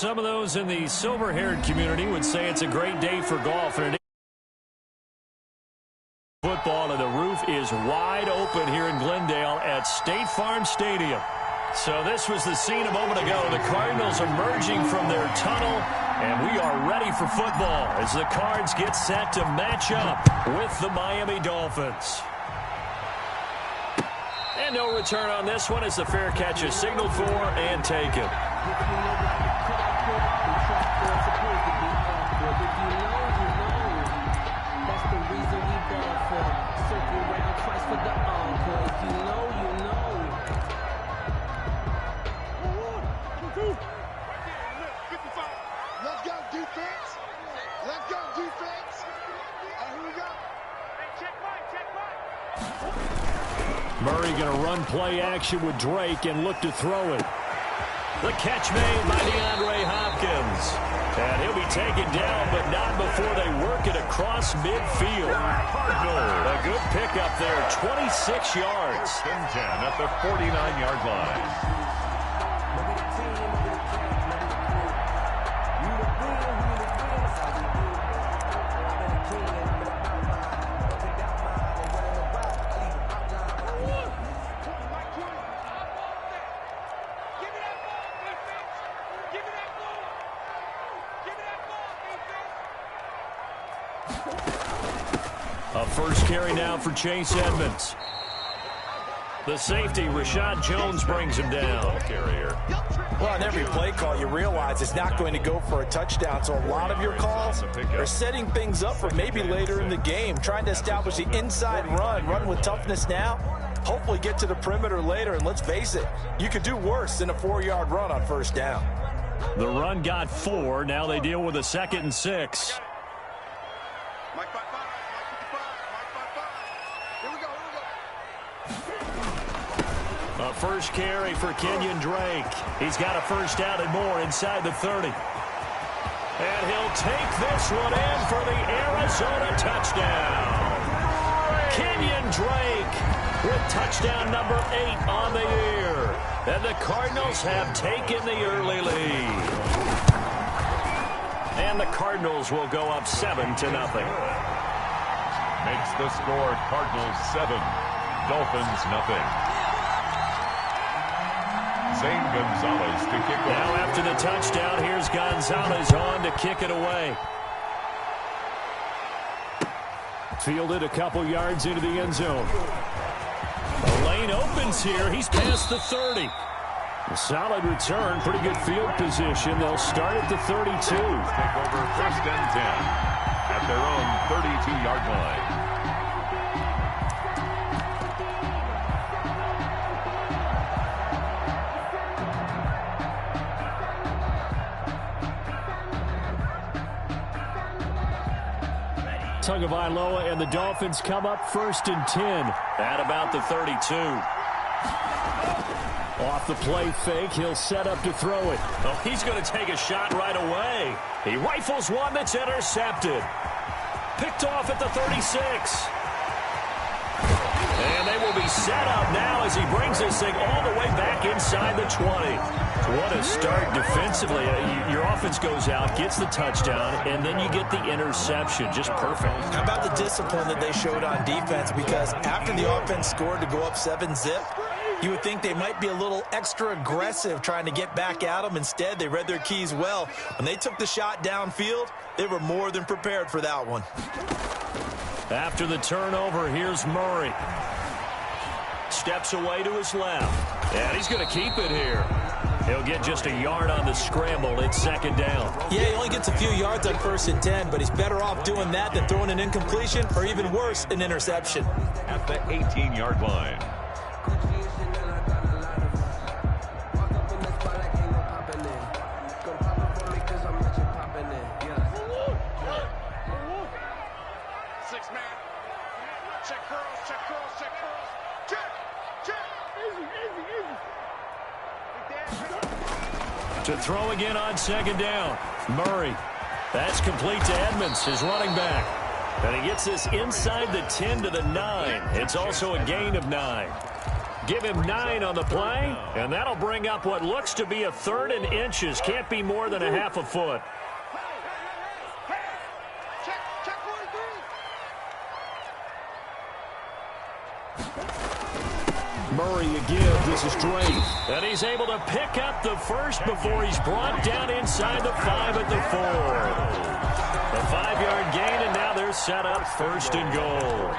Some of those in the silver-haired community would say it's a great day for golf, and it is football, and the roof is wide open here in Glendale at State Farm Stadium. So this was the scene a moment ago. The Cardinals emerging from their tunnel, and we are ready for football as the Cards get set to match up with the Miami Dolphins. And no return on this one as the fair catch is signaled for and taken. Murray going to run play action with Drake and look to throw it. The catch made by DeAndre Hopkins. And he'll be taken down, but not before they work it across midfield. A good pickup there, 26 yards. 10 at the 49-yard line. A first carry now for Chase Edmonds. The safety, Rashad Jones, brings him down. Well, on every play call, you realize it's not going to go for a touchdown. So a lot of your calls are setting things up for maybe later in the game, trying to establish the inside run with toughness now, hopefully get to the perimeter later. And let's face it, you could do worse than a 4-yard run on first down. The run got 4. Now they deal with a 2nd and 6. A first carry for Kenyon Drake. He's got a first down and more inside the 30. And he'll take this one in for the Arizona touchdown. Kenyon Drake with touchdown number 8 on the year. And the Cardinals have taken the early lead. And the Cardinals will go up 7-0. Makes the score Cardinals 7, Dolphins nothing. Zane Gonzalez to kick off. Now after the touchdown, here's Gonzalez on to kick it away. Fielded a couple yards into the end zone. The lane opens here. He's past the 30. A solid return. Pretty good field position. They'll start at the 32. Take over 1st and 10 at their own 32-yard line. Tagovailoa and the Dolphins come up 1st and 10 at about the 32. Off the play fake, he'll set up to throw it. Oh, he's going to take a shot right away. He rifles one that's intercepted. Picked off at the 36. And they will be set up now as he brings this thing all the way back inside the 20. What a start defensively. Your offense goes out, gets the touchdown, and then you get the interception. Just perfect. How about the discipline that they showed on defense? Because after the offense scored to go up 7-zip, you would think they might be a little extra aggressive trying to get back at them. Instead, they read their keys well. When they took the shot downfield, they were more than prepared for that one. After the turnover, here's Murray. Steps away to his left. And he's going to keep it here. He'll get just a yard on the scramble. It's 2nd down. Yeah, he only gets a few yards on 1st and 10, but he's better off doing that than throwing an incompletion or even worse, an interception. At the 18-yard line. To throw again on 2nd down. Murray. That's complete to Edmonds, his running back. And he gets this inside the 10 to the 9. It's also a gain of 9. Give him 9 on the play, and that'll bring up what looks to be a 3rd and inches. Can't be more than a half a foot. Murray again. This is Drake. And he's able to pick up the first before he's brought down inside the 5 at the 4. A 5-yard gain, and now they're set up 1st and goal.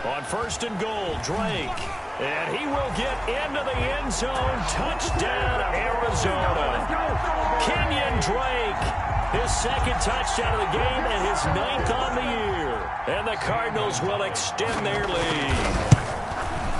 On 1st and goal, Drake. And he will get into the end zone. Touchdown, Arizona. Kenyon Drake, his 2nd touchdown of the game and his 9th on the year. And the Cardinals will extend their lead.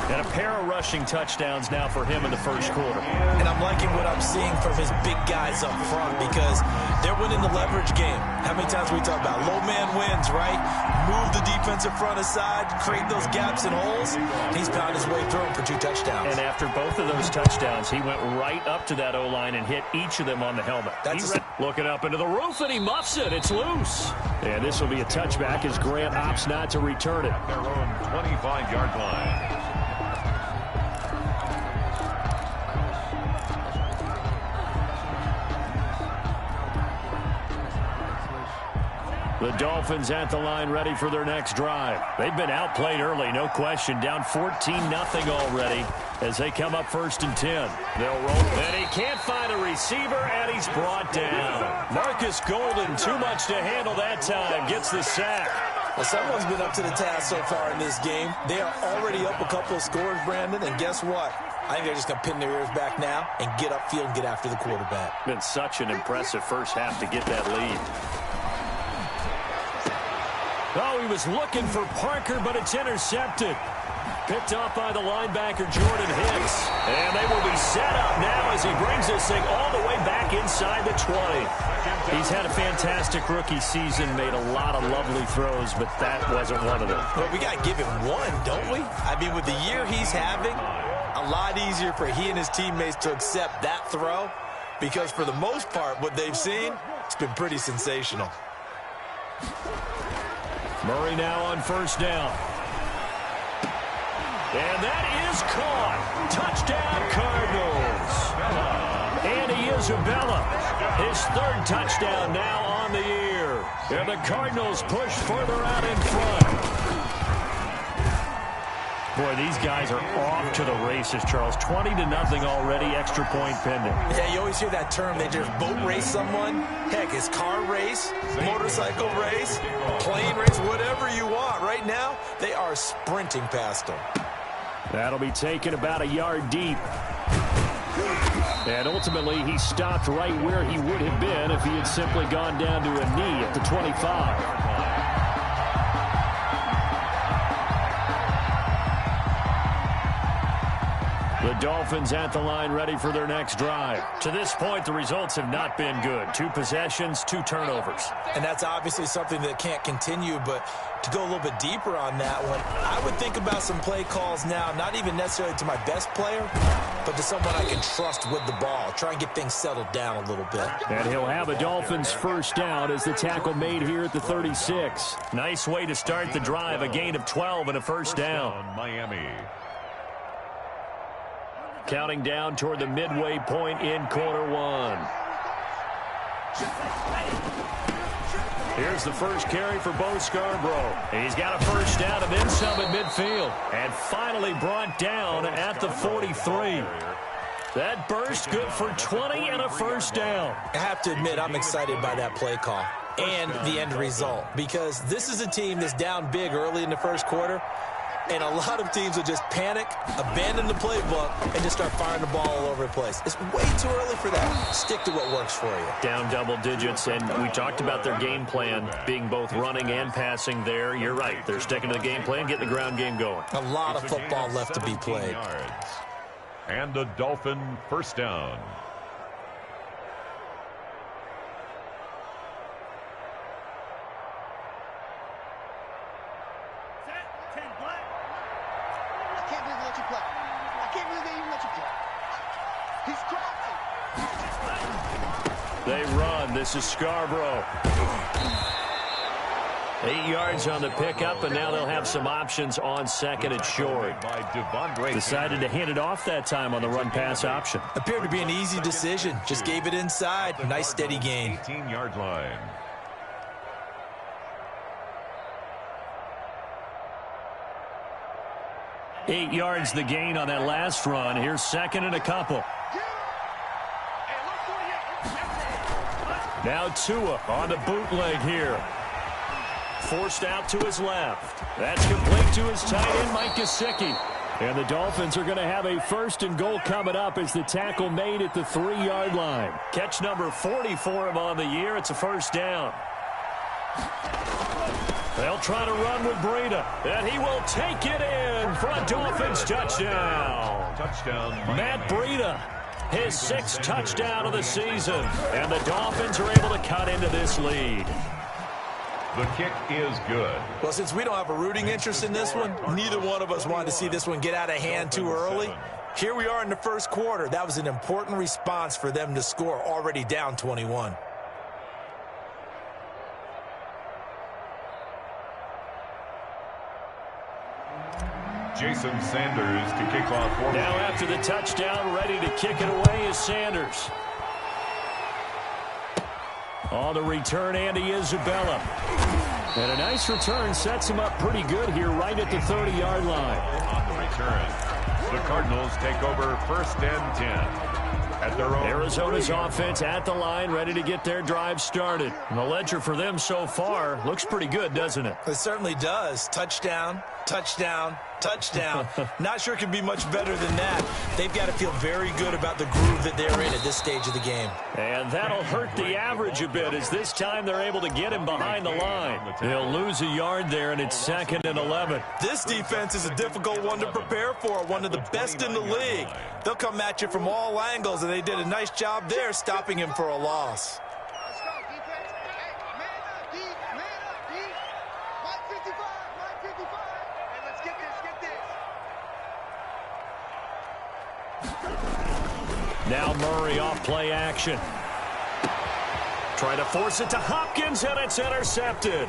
And a pair of rushing touchdowns now for him in the 1st quarter. And I'm liking what I'm seeing from his big guys up front because they're winning the leverage game. How many times we talk about low man wins, right? Move the defensive front aside, create those gaps and holes. He's pounded his way through them for 2 touchdowns. And after both of those touchdowns, he went right up to that O-line and hit each of them on the helmet. Looking up into the roof, and he muffs it. It's loose. And this will be a touchback as Grant opts not to return it. Their own 25-yard line. The Dolphins at the line ready for their next drive. They've been outplayed early, no question. Down 14-0 already as they come up 1st and 10. They'll roll. And he can't find a receiver, and he's brought down. Marcus Golden, too much to handle that time. Gets the sack. Well, someone's been up to the task so far in this game. They are already up a couple of scores, Brandon, and guess what? I think they're just going to pin their ears back now and get upfield and get after the quarterback. Been such an impressive first half to get that lead. Oh, he was looking for Parker, but it's intercepted. Picked off by the linebacker, Jordan Hicks. And they will be set up now as he brings this thing all the way back inside the 20. He's had a fantastic rookie season, made a lot of lovely throws, but that wasn't one of them. But we got to give him one, don't we? I mean, with the year he's having, a lot easier for he and his teammates to accept that throw because for the most part, what they've seen, it's been pretty sensational. Murray now on 1st down. And that is caught. Touchdown, Cardinals. Andy Isabella, his 3rd touchdown now on the year. And the Cardinals push further out in front. Boy, these guys are off to the races, Charles. 20-0 already, extra point pending. Yeah, you always hear that term. They just boat race someone. Heck, it's car race, motorcycle race, plane race, whatever you want. Right now, they are sprinting past them. That'll be taken about a yard deep. And ultimately, he stopped right where he would have been if he had simply gone down to a knee at the 25. The Dolphins at the line ready for their next drive. To this point, the results have not been good. 2 possessions, 2 turnovers. And that's obviously something that can't continue, but to go a little bit deeper on that one, I would think about some play calls now, not even necessarily to my best player, but to someone I can trust with the ball. Try and get things settled down a little bit. And he'll have a Dolphins 1st down as the tackle made here at the 36. Nice way to start the drive, a gain of 12 and a 1st down. Miami. Counting down toward the midway point in quarter 1. Here's the first carry for Bo Scarborough. He's got a 1st down and then some at midfield. And finally brought down at the 43. That burst good for 20 and a 1st down. I have to admit, I'm excited by that play call and the end result because this is a team that's down big early in the 1st quarter. And a lot of teams will just panic, abandon the playbook, and just start firing the ball all over the place. It's way too early for that. Stick to what works for you. Down double digits, and we talked about their game plan being both running and passing there. You're right. They're sticking to the game plan, getting the ground game going. A lot of football left to be played. And a Dolphin 1st down. can't believe they let you play. I can't believe they even let you play. He's crossing. They run. This is Scarborough. 8 yards on the pickup, and now they'll have some options on second and short. Decided to hand it off that time on the run-pass option. Appeared to be an easy decision. Just gave it inside. Nice steady gain. 18-yard line. Eight yards the gain on that last run. Here's second and a couple. Now Tua on the bootleg here. Forced out to his left. That's complete to his tight end, Mike Gesicki. And the Dolphins are going to have a first and goal coming up as the tackle made at the 3-yard line. Catch number 40 for him on the year. It's a first down. They'll try to run with Breida, and he will take it in for a Dolphins touchdown. Matt Breida, his 6th touchdown of the season, and the Dolphins are able to cut into this lead. The kick is good. Well, since we don't have a rooting interest in this one, neither one of us wanted to see this one get out of hand too early. Here we are in the first quarter. That was an important response for them to score, already down 21. Jason Sanders to kick off. Now after the touchdown, ready to kick it away is Sanders. On the return, Andy Isabella. And a nice return sets him up pretty good here right at the 30-yard line. On the return, the Cardinals take over first and 10. At their own Arizona's offense at the line, ready to get their drive started. And the ledger for them so far looks pretty good, doesn't it? It certainly does. Touchdown, touchdown, touchdown. Not sure it can be much better than that. They've got to feel very good about the groove that they're in at this stage of the game. And that'll hurt the average a bit as this time they're able to get him behind the line. They'll lose a yard there, and it's 2nd and 11. This defense is a difficult one to prepare for, one of the best in the league. They'll come at you from all angles, and they did a nice job there stopping him for a loss. Let's go, defense. Hey, man up, D. Man up, D. Mike 55, Mike 55. Hey, let's get this, Now Murray off play action. Trying to force it to Hopkins, and it's intercepted.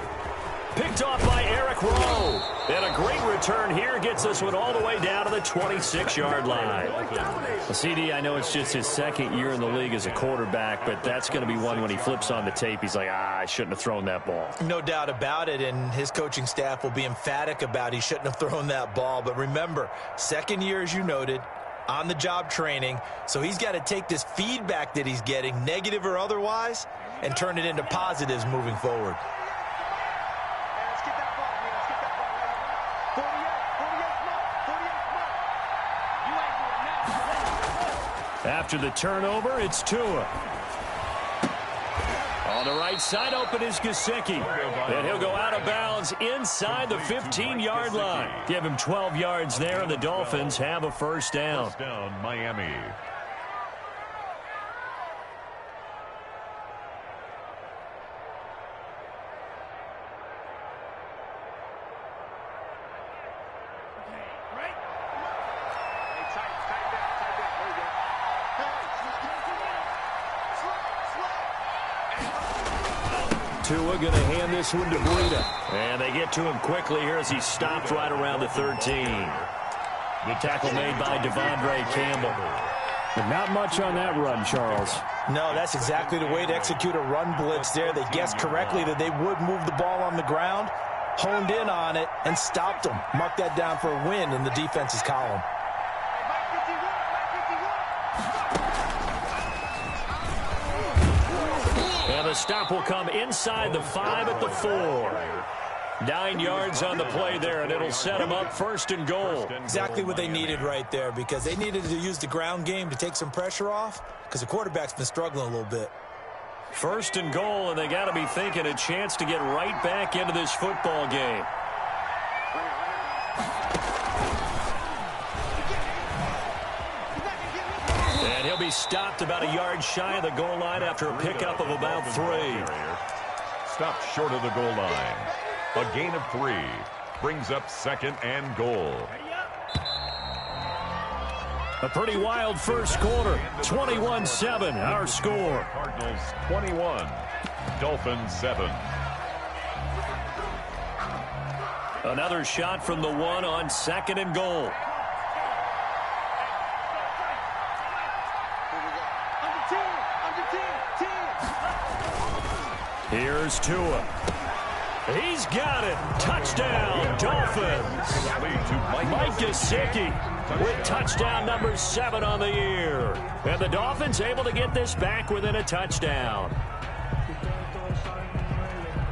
Picked off by Eric Rowe. And a great return here gets this one all the way down to the 26-yard line. Well, CD, I know it's just his 2nd year in the league as a quarterback, but that's going to be one when he flips on the tape. He's like, I shouldn't have thrown that ball. No doubt about it, and his coaching staff will be emphatic about he shouldn't have thrown that ball. But remember, 2nd year, as you noted, on-the-job training, so he's got to take this feedback that he's getting, negative or otherwise, and turn it into positives moving forward. After the turnover, it's Tua. On the right side, open is Gesicki. And he'll go out of bounds inside the 15-yard line. Give him 12 yards there, and the Dolphins have a first down. First down, Miami. Tua going to hand this one to Breida. And they get to him quickly here as he stopped right around the 13. The tackle made by Devondre Campbell. But not much on that run, Charles. No, that's exactly the way to execute a run blitz there. They guessed correctly that they would move the ball on the ground, honed in on it, and stopped them. Mark that down for a win in the defense's column. And the stop will come inside the 5 at the 4. 9 yards on the play there, and it'll set them up first and goal. Exactly what they needed right there, because they needed to use the ground game to take some pressure off, because the quarterback's been struggling a little bit. First and goal, and they got to be thinking a chance to get right back into this football game. And he'll be stopped about a yard shy of the goal line after a pickup of about 3. Stopped short of the goal line. A gain of 3. brings up 2nd and goal. A pretty wild first quarter. 21-7, our score. Cardinals 21, Dolphins 7. Another shot from the one on 2nd and goal. Here's Tua. He's got it. Touchdown, Dolphins. Mike Gesicki with touchdown number 7 on the year. And the Dolphins able to get this back within a touchdown.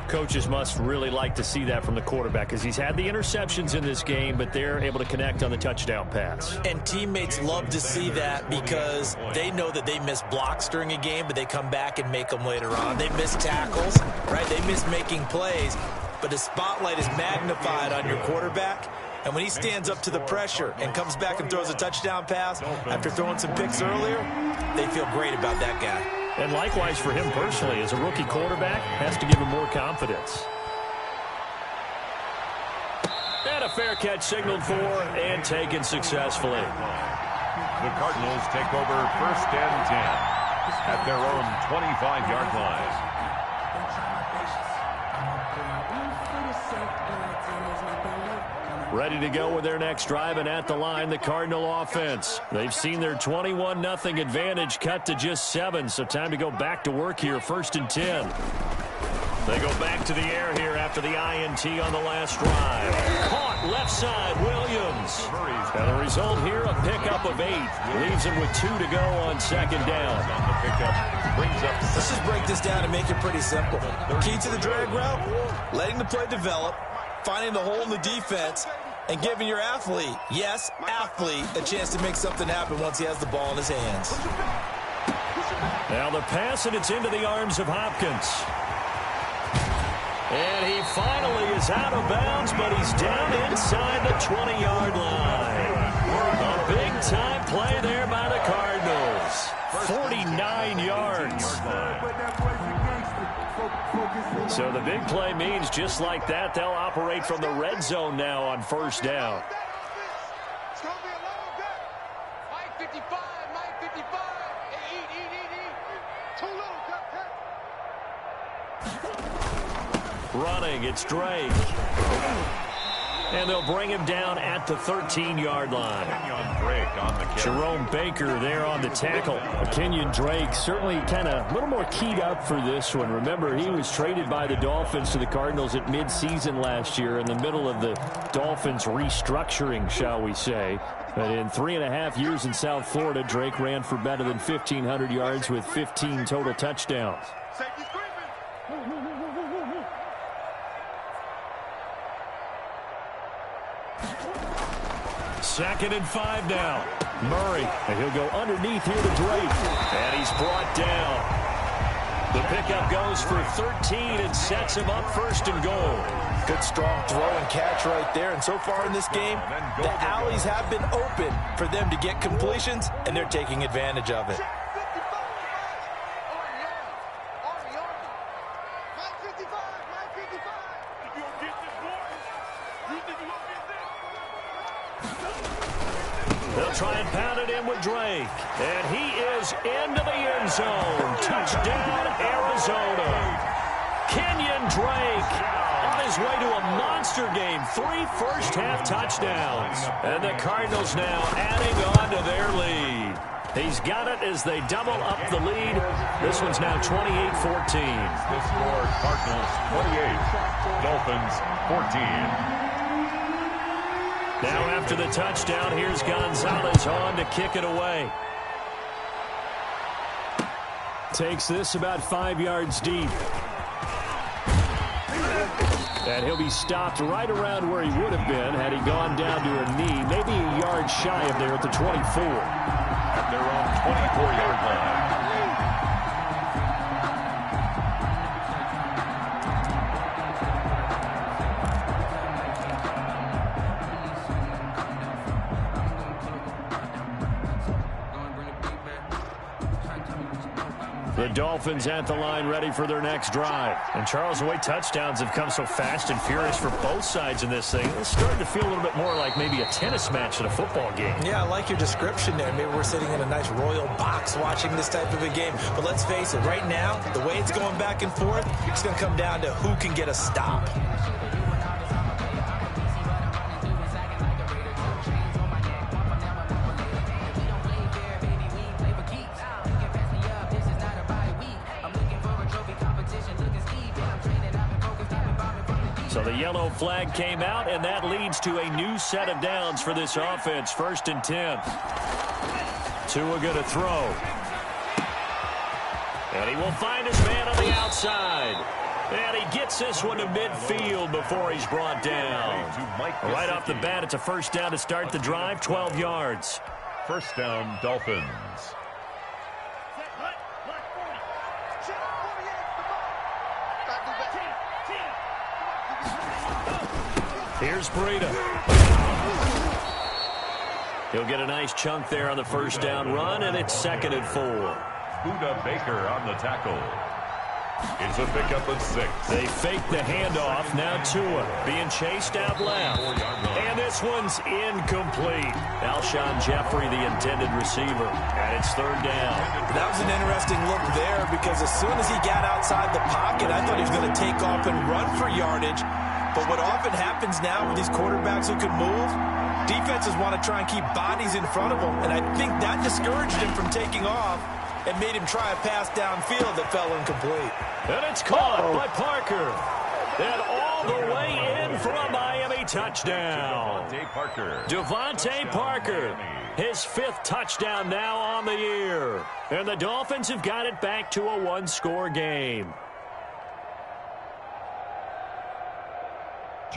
Coaches must really like to see that from the quarterback because he's had the interceptions in this game, but they're able to connect on the touchdown pass. And teammates love to see that because they know that they miss blocks during a game, but they come back and make them later on. They miss tackles, right? They miss making plays, but the spotlight is magnified on your quarterback. And when he stands up to the pressure and comes back and throws a touchdown pass after throwing some picks earlier, they feel great about that guy. And likewise for him personally, as a rookie quarterback, has to give him more confidence. And a fair catch signaled for and taken successfully. The Cardinals take over 1st and 10 at their own 25-yard line. Ready to go with their next drive, and at the line, the Cardinal offense. They've seen their 21-0 advantage cut to just 7, so time to go back to work here, 1st and 10. They go back to the air here after the INT on the last drive. Caught left side, Williams. And the result here, a pickup of 8. Leaves him with 2 to go on 2nd down. Let's just break this down and make it pretty simple. Key to the drag route, letting the play develop, finding the hole in the defense, and giving your athlete, yes, athlete, a chance to make something happen once he has the ball in his hands. Now the pass, and it's into the arms of Hopkins. And he finally is out of bounds, but he's down inside the 20-yard line. A big-time play there by the Cardinals. 49 yards. So the big play means just like that, they'll operate from the red zone now on 1st down. It's going to be a long day. Mike 55, Mike 55. Hey, eat. Too little, cut. Running, it's Drake. And they'll bring him down at the 13-yard line. Jerome Baker there on the tackle. Kenyon Drake certainly kind of a little more keyed up for this one. Remember, he was traded by the Dolphins to the Cardinals at midseason last year in the middle of the Dolphins restructuring, shall we say. But in 3.5 years in South Florida, Drake ran for better than 1,500 yards with 15 total touchdowns. Safety screaming. 2nd and 5 now. Murray, and he'll go underneath here to Drake. And he's brought down. The pickup goes for 13 and sets him up 1st and goal. Good strong throw and catch right there. And so far in this game, the alleys have been open for them to get completions, and they're taking advantage of it. They'll try and pound it in with Drake. And he is into the end zone. Touchdown, Arizona. Kenyon Drake on his way to a monster game. 3 first-half touchdowns. And the Cardinals now adding on to their lead. He's got it as they double up the lead. This one's now 28-14. The score, Cardinals 28, Dolphins 14. Now after the touchdown, here's Gonzalez on to kick it away. Takes this about 5 yards deep. And he'll be stopped right around where he would have been had he gone down to a knee, maybe a yard shy of there at the 24. At their own 24-yard line. The Dolphins at the line ready for their next drive. And Charles, the way touchdowns have come so fast and furious for both sides in this thing, it's starting to feel a little bit more like maybe a tennis match at a football game. Yeah, I like your description there. Maybe we're sitting in a nice royal box watching this type of a game. But let's face it, right now, the way it's going back and forth, it's going to come down to who can get a stop. So the yellow flag came out, and that leads to a new set of downs for this offense. 1st and 10. Tua going to throw. And he will find his man on the outside. And he gets this one to midfield before he's brought down. Right off the bat, it's a 1st down to start the drive, 12 yards. 1st down, Dolphins. Here's Breida. He'll get a nice chunk there on the 1st down run, and it's 2nd and 4. Buda Baker on the tackle. It's a pickup of 6. They fake the handoff. Now Tua being chased out left. And this one's incomplete. Alshon Jeffrey, the intended receiver. And it's 3rd down. That was an interesting look there because as soon as he got outside the pocket, I thought he was going to take off and run for yardage. But what often happens now with these quarterbacks who can move, defenses want to try and keep bodies in front of them, and I think that discouraged him from taking off and made him try a pass downfield that fell incomplete. And it's caught by Parker. And all the way in for a Miami touchdown. Devontae Parker, his 5th touchdown now on the year. And the Dolphins have got it back to a 1-score game.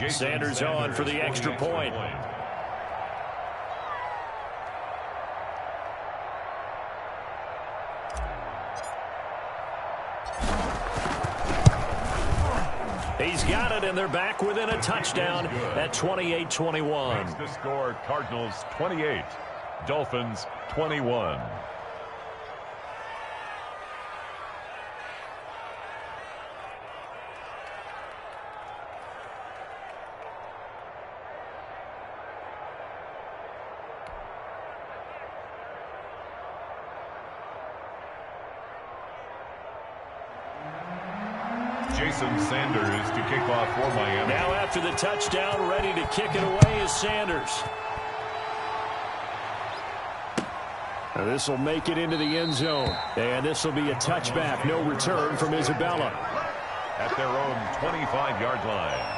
Sanders on for the extra point. He's got it, and they're back within a touchdown at 28-21. Makes the score Cardinals 28, Dolphins 21. Jason Sanders to kick off for Miami. Now after the touchdown, ready to kick it away is Sanders. Now this will make it into the end zone. And this will be a touchback. No return from Isabella. At their own 25-yard line.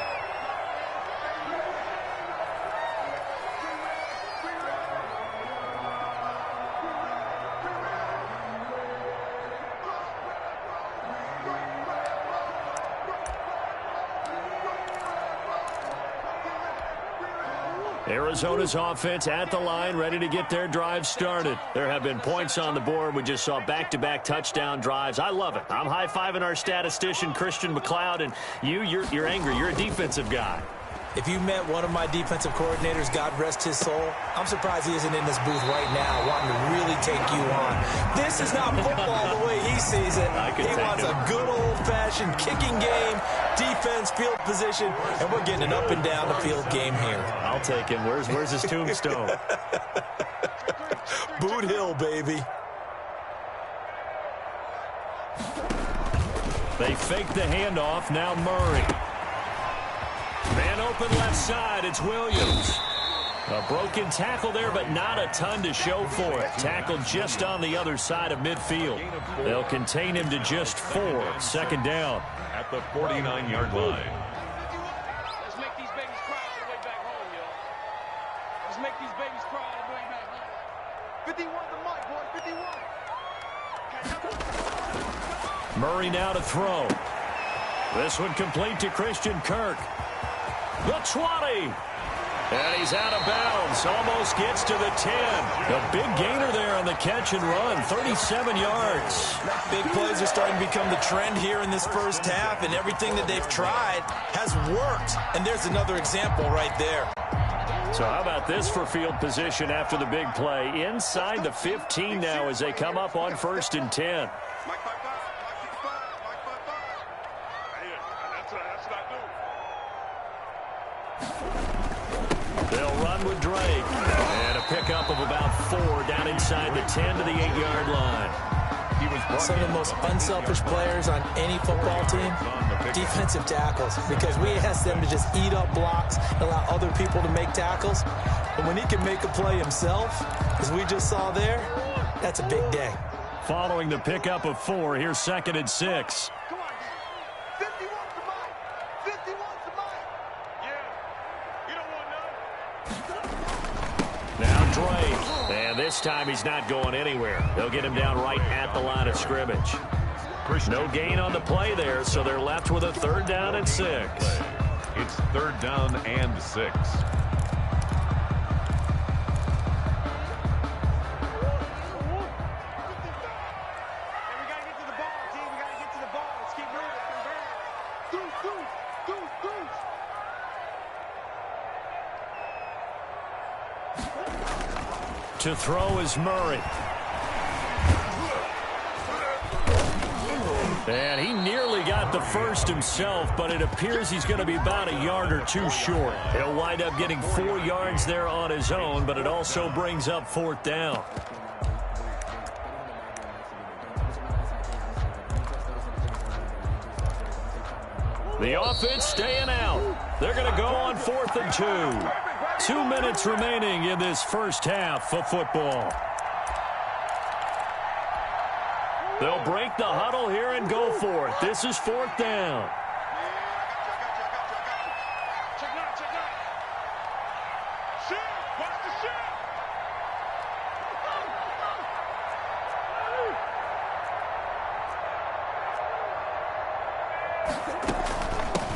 Arizona's offense at the line, ready to get their drive started. There have been points on the board. We just saw back-to-back touchdown drives. I love it. I'm high-fiving our statistician, Christian McLeod, and you're angry. You're a defensive guy. If you met one of my defensive coordinators, God rest his soul, I'm surprised he isn't in this booth right now wanting to really take you on. This is not football the way he sees it. He wants a good old-fashioned kicking game, defense, field position, and we're getting an up and down the field game here. I'll take him. Where's his tombstone? Boot Hill, baby. They fake the handoff. Now Murray. Man open left side. It's Williams. A broken tackle there, but not a ton to show for it. Tackled just on the other side of midfield. They'll contain him to just 4. 2nd down. At the 49-yard line. Let's make these babies cry all the way back home, y'all. Let's make these babies cry all the way back home. 51 the mic, boy, 51. Murray now to throw. This one complete to Christian Kirk. The 20. And he's out of bounds. Almost gets to the 10. A big gainer there on the catch and run. 37 yards. Big plays are starting to become the trend here in this first half, and everything that they've tried has worked. And there's another example right there. So how about this for field position after the big play? Inside the 15 now as they come up on 1st and 10. Mike, They'll run with Drake. And a pickup of about 4 down inside the 10 to the 8-yard line. Some of the most unselfish players on any football team, defensive tackles, because we ask them to just eat up blocks, allow other people to make tackles. And when he can make a play himself, as we just saw there, that's a big day. Following the pickup of 4, here's 2nd and 6. Come on, 51's the mine. 51's the mine. Yeah, you don't want none. Now Drake. And this time he's not going anywhere. They'll get him down right at the line of scrimmage. No gain on the play there, so they're left with a 3rd down and 6. It's 3rd down and 6. To throw is Murray. And he nearly got the first himself, but it appears he's going to be about a yard or 2 short. He'll wind up getting 4 yards there on his own, but it also brings up 4th down. The offense staying out. They're going to go on 4th and 2. 2 minutes remaining in this first half of football. They'll break the huddle here and go for it. This is 4th down. Check nine. Shit, watch the shit.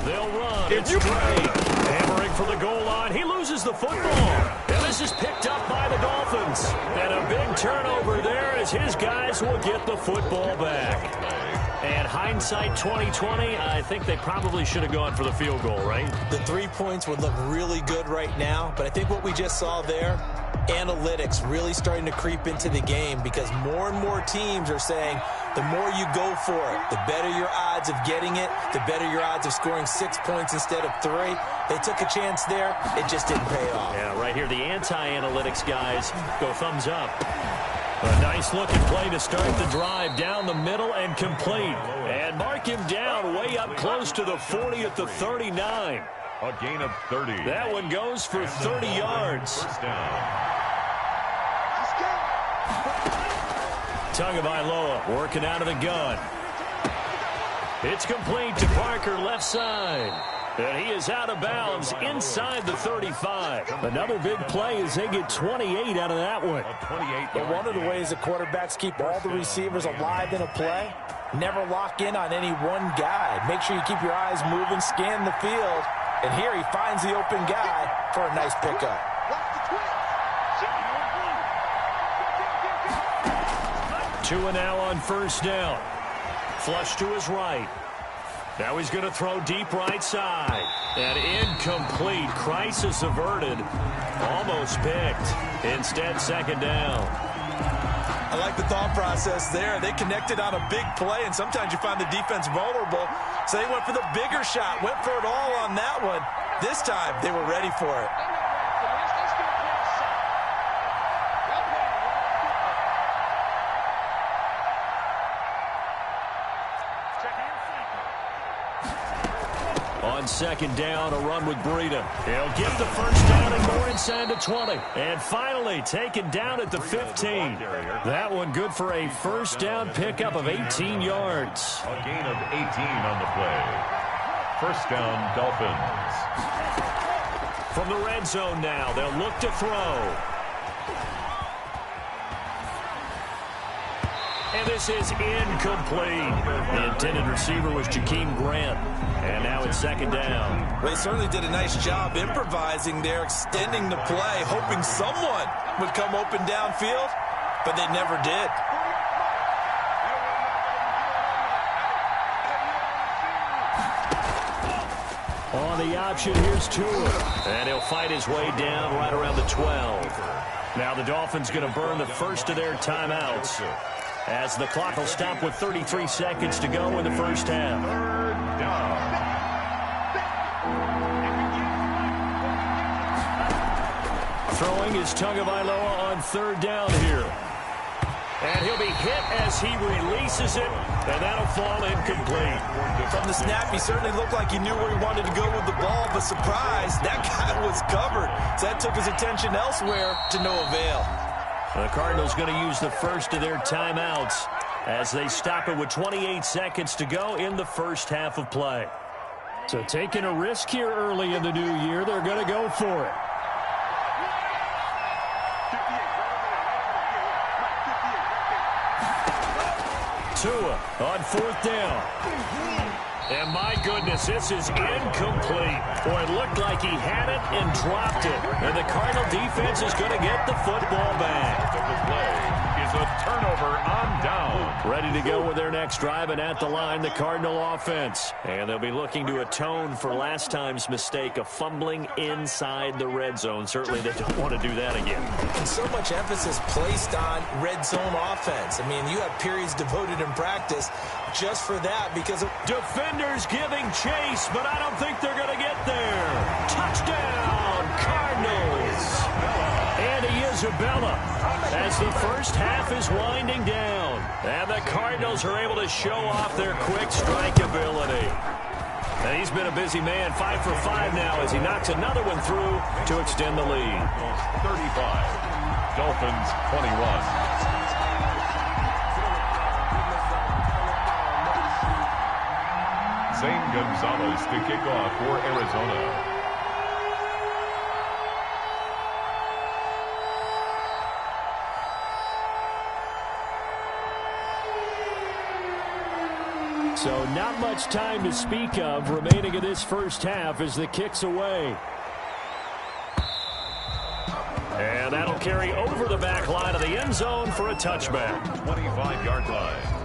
They'll run. It's Drake. Hammering for the goal line. He loses the football. And this is picked up by the Dolphins. And a big turnover there as his guys will get the football back. And hindsight 2020, I think they probably should have gone for the field goal, right? The 3 points would look really good right now, but I think what we just saw there, analytics really starting to creep into the game because more and more teams are saying the more you go for it, the better your odds of getting it, the better your odds of scoring 6 points instead of 3. They took a chance there. It just didn't pay off. Yeah, right here, the anti-analytics guys go thumbs up. A nice-looking play to start the drive down the middle and complete. And mark him down way up close to the 40 at the 39. A gain of 30. That one goes for 30 yards. First down. Tagovailoa working out of the gun. It's complete to Parker left side. And he is out of bounds inside the 35. Another big play as they get 28 out of that one. But one of the ways the quarterbacks keep all the receivers alive in a play, never lock in on any one guy. Make sure you keep your eyes moving, scan the field. And here he finds the open guy for a nice pickup. 2 and now on first down. Flush to his right. Now he's going to throw deep right side. And incomplete. Crisis averted. Almost picked. Instead, 2nd down. I like the thought process there. They connected on a big play, and sometimes you find the defense vulnerable. So they went for the bigger shot, went for it all on that one. This time, they were ready for it. On 2nd down, a run with Breida. He'll get the first down and more inside the 20. And finally taken down at the 15. That one good for a first down pickup of 18 yards. A gain of 18 on the play. First down, Dolphins. From the red zone now, they'll look to throw. And this is incomplete. The intended receiver was Jakeem Grant. And now it's 2nd down. Well, they certainly did a nice job improvising there, extending the play, hoping someone would come open downfield, but they never did. On the option, here's Tua. And he'll fight his way down right around the 12. Now the Dolphins going to burn the first of their timeouts as the clock will stop with 33 seconds to go in the first half. Throwing is Tagovailoa on third down here. And he'll be hit as he releases it, and that'll fall incomplete. From the snap, he certainly looked like he knew where he wanted to go with the ball, but surprise, that guy was covered. So that took his attention elsewhere to no avail. The Cardinals going to use the first of their timeouts as they stop it with 28 seconds to go in the first half of play. So taking a risk here early in the new year, they're going to go for it. Tua on fourth down. And my goodness, this is incomplete. Boy, it looked like he had it and dropped it. And the Cardinal defense is going to get the football back. The play is a turnover on down. Ready to go with their next drive, and at the line, the Cardinal offense. And they'll be looking to atone for last time's mistake of fumbling inside the red zone. Certainly they don't want to do that again. And so much emphasis placed on red zone offense. I mean, you have periods devoted in practice just for that because of defenders giving chase, but I don't think they're going to get there. Touchdown, Cardinals. Andy Isabella as the first half is winding down. And the Cardinals are able to show off their quick strike ability. And he's been a busy man, 5 for 5 now as he knocks another one through to extend the lead. 35, Dolphins 21. Zane Gonzalez to kick off for Arizona. So not much time to speak of remaining in this first half as the kick's away. And that'll carry over the back line of the end zone for a touchback. 25-yard line.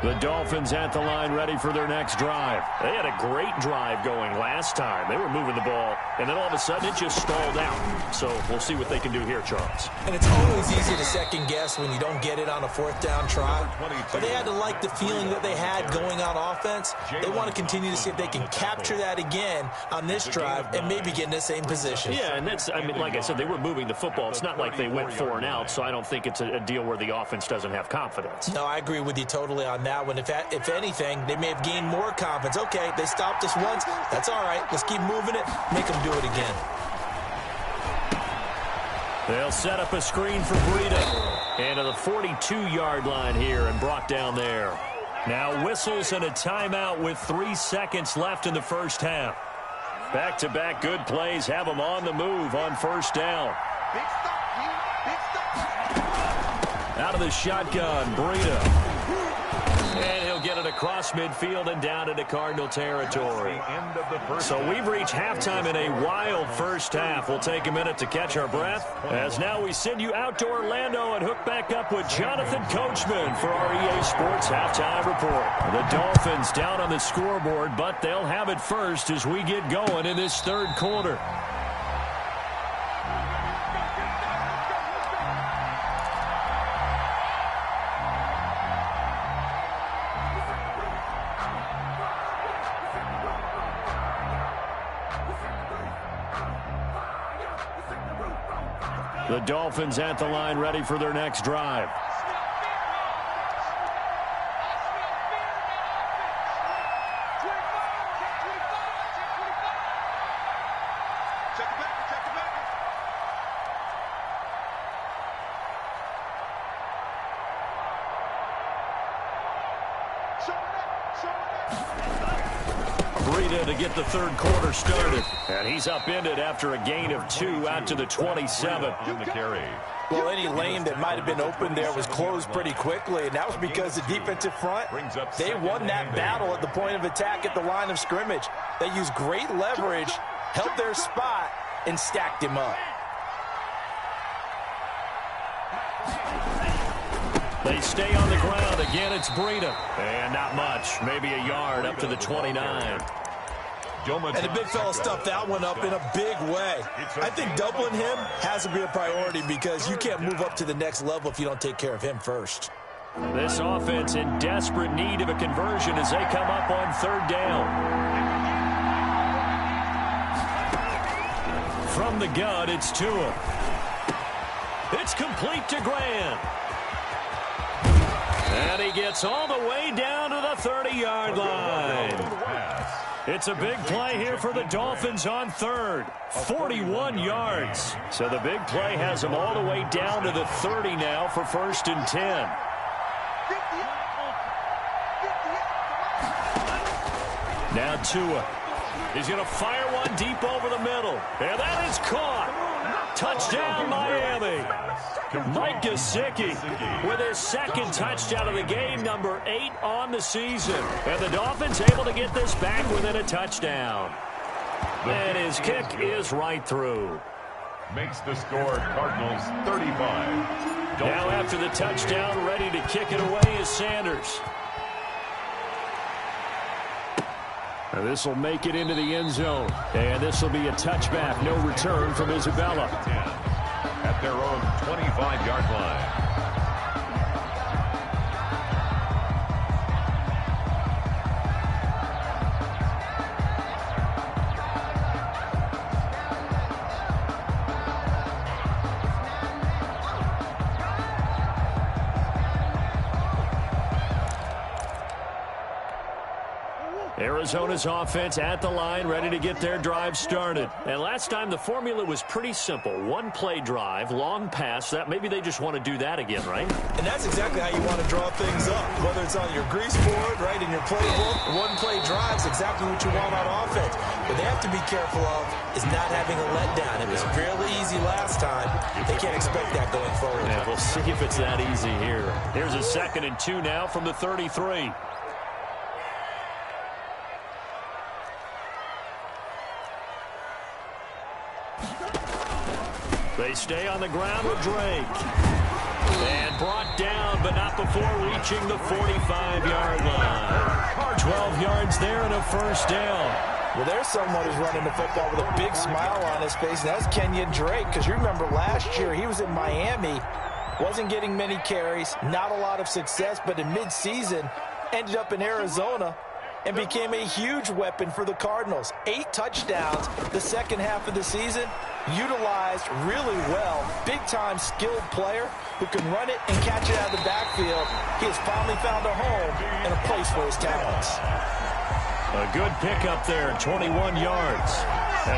The Dolphins at the line ready for their next drive. They had a great drive going last time. They were moving the ball, and then all of a sudden it just stalled out. So we'll see what they can do here, Charles. And it's always easy to second guess when you don't get it on a fourth down try. But they had to like the feeling that they had going on offense. They want to continue to see if they can capture that again on this drive and maybe get in the same position. Yeah, and that's, I mean, like I said, they were moving the football. It's not like they went 4 and out, so I don't think it's a deal where the offense doesn't have confidence. No, I agree with you totally on that one. If anything, they may have gained more confidence. Okay, they stopped us once. That's all right. Let's keep moving it. Make them do it again. They'll set up a screen for Breida. Into the 42-yard line here and brought down there. Now whistles and a timeout with 3 seconds left in the first half. Back-to-back good plays have them on the move on first down. Big stop, big stop. Out of the shotgun, Breida. And he'll get it across midfield and down into Cardinal territory. So we've reached halftime in a wild first half. We'll take a minute to catch our breath as now we send you out to Orlando and hook back up with Jonathan Coachman for our EA Sports Halftime Report. The Dolphins down on the scoreboard, but they'll have it first as we get going in this third quarter. The Dolphins at the line ready for their next drive. Breida to get the third quarter started. And he's upended after a gain of 2 out to the 27. On the carry. Well, any lane that might have been open there was closed pretty quickly, and that was because the defensive front, they won that battle at the point of attack at the line of scrimmage. They used great leverage, held their spot, and stacked him up. They stay on the ground. Again, it's Breida. And not much. Maybe a yard up to the 29. And the big fella stuffed that one up in a big way. I think doubling him has to be a priority because you can't move up to the next level if you don't take care of him first. This offense in desperate need of a conversion as they come up on third down. From the gun, it's Tua. It's complete to Grant. And he gets all the way down to the 30-yard line. It's a big play here for the Dolphins on third. 41 yards. So the big play has them all the way down to the 30 now for 1st and 10. Now Tua. He's going to fire one deep over the middle. And that is caught. Touchdown, Miami. Mike Gesicki with his second touchdown of the game, number 8 on the season. And the Dolphins able to get this back within a touchdown. And his kick is right through. Makes the score Cardinals 35. Now after the touchdown, ready to kick it away is Sanders. And this will make it into the end zone. And this will be a touchback. No return from Isabella. At their own 25-yard line. Arizona's offense at the line, ready to get their drive started. And last time the formula was pretty simple. One-play drive, long pass. That maybe they just want to do that again, right? And that's exactly how you want to draw things up. Whether it's on your grease board, right, in your playbook, one-play drives exactly what you want on offense. What they have to be careful of is not having a letdown. It was fairly easy last time. They can't expect that going forward. Yeah, we'll see if it's that easy here. Here's a 2nd and 2 now from the 33. They stay on the ground with Drake. And brought down, but not before reaching the 45-yard line. 12 yards there and a 1st down. Well, there's someone who's running the football with a big smile on his face, and that's Kenyon Drake. Because you remember last year he was in Miami, wasn't getting many carries, not a lot of success, but in midseason ended up in Arizona and became a huge weapon for the Cardinals. 8 touchdowns the second half of the season, utilized really well. Big-time skilled player who can run it and catch it out of the backfield. He has finally found a home and a place for his talents. A good pickup there, 21 yards.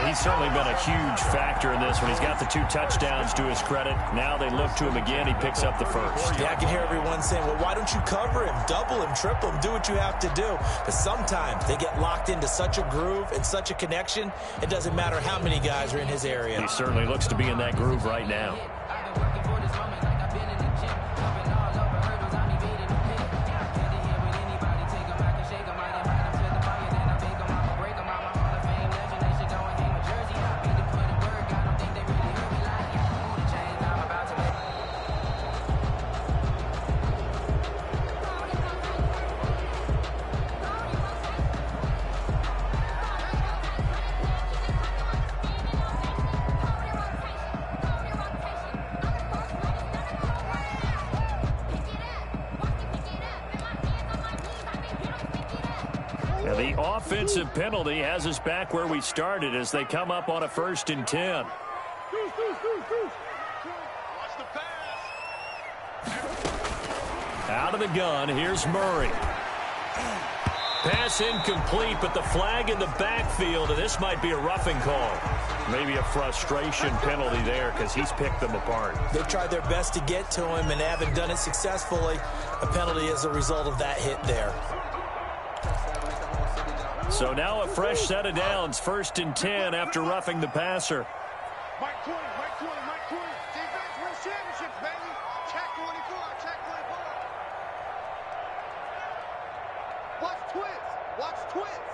He's certainly been a huge factor in this one. He's got the 2 touchdowns to his credit. Now they look to him again. He picks up the 1st. Yeah, I can hear everyone saying, well, why don't you cover him, double him, triple him, do what you have to do. But sometimes they get locked into such a groove and such a connection, it doesn't matter how many guys are in his area. He certainly looks to be in that groove right now. The offensive penalty has us back where we started as they come up on a 1st and 10. Out of the gun, here's Murray. Pass incomplete, but the flag in the backfield, and this might be a roughing call. Maybe a frustration penalty there because he's picked them apart. They've tried their best to get to him and haven't done it successfully. A penalty as a result of that hit there. So now a fresh set of downs, 1st and 10 after roughing the passer. Mike 20, Mike 20, Mike 20. Defense wins championships, baby. Check 24, check 24. Watch twins. Watch twins.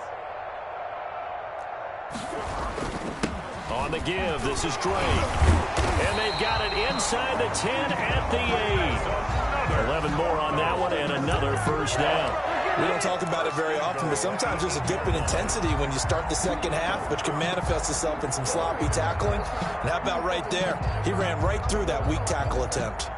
On the give, this is Drake. And they've got it inside the 10 at the 8. 11 more on that one and another 1st down. We don't talk about it very often, but sometimes there's a dip in intensity when you start the second half, which can manifest itself in some sloppy tackling. And how about right there? He ran right through that weak tackle attempt.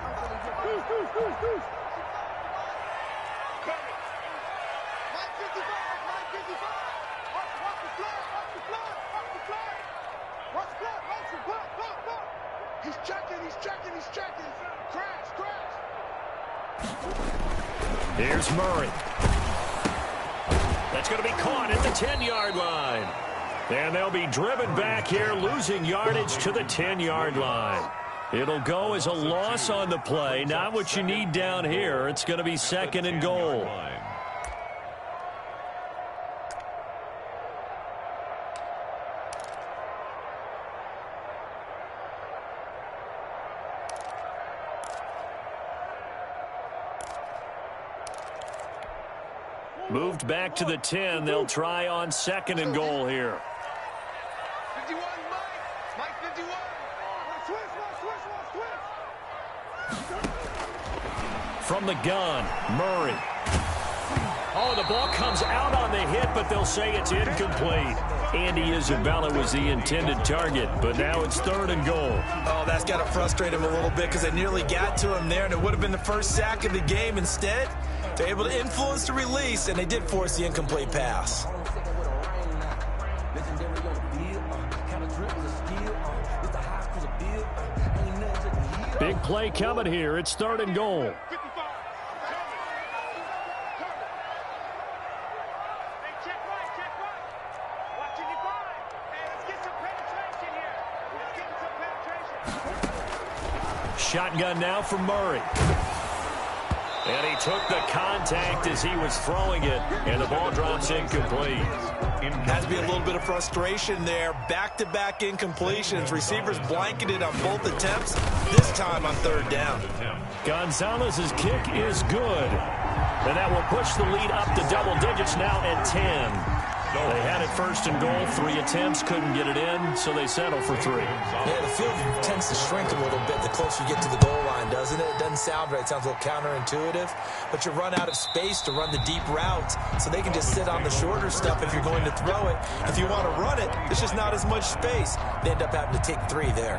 He's checking. Crash. Here's Murray. That's going to be caught at the 10-yard line. And they'll be driven back here, losing yardage to the 10-yard line. It'll go as a loss on the play. Not what you need down here. It's going to be second and goal. Moved back to the 10. They'll try on second and goal here. 51, Mike 51. From the gun, Murray. Oh, the ball comes out on the hit, but they'll say it's incomplete. Andy Isabella was the intended target, but now it's third and goal. Oh, that's got to frustrate him a little bit because they nearly got to him there, and it would have been the first sack of the game. Instead, they're able to influence the release, and they did force the incomplete pass. Big play coming here. It's third and goal. Shotgun now for Murray. And he took the contact as he was throwing it, and the ball drops incomplete. Has to be a little bit of frustration there. Back-to-back incompletions. Receivers blanketed on both attempts, this time on third down. Gonzalez's kick is good. And that will push the lead up to double digits now at 10. They had it first and goal. 3 attempts, couldn't get it in, so they settle for 3. Yeah, the field tends to shrink a little bit the closer you get to the goal line, doesn't it? It doesn't sound right. It sounds a little counterintuitive. But you run out of space to run the deep routes, so they can just sit on the shorter stuff if you're going to throw it. If you want to run it, there's just not as much space. They end up having to take 3 there.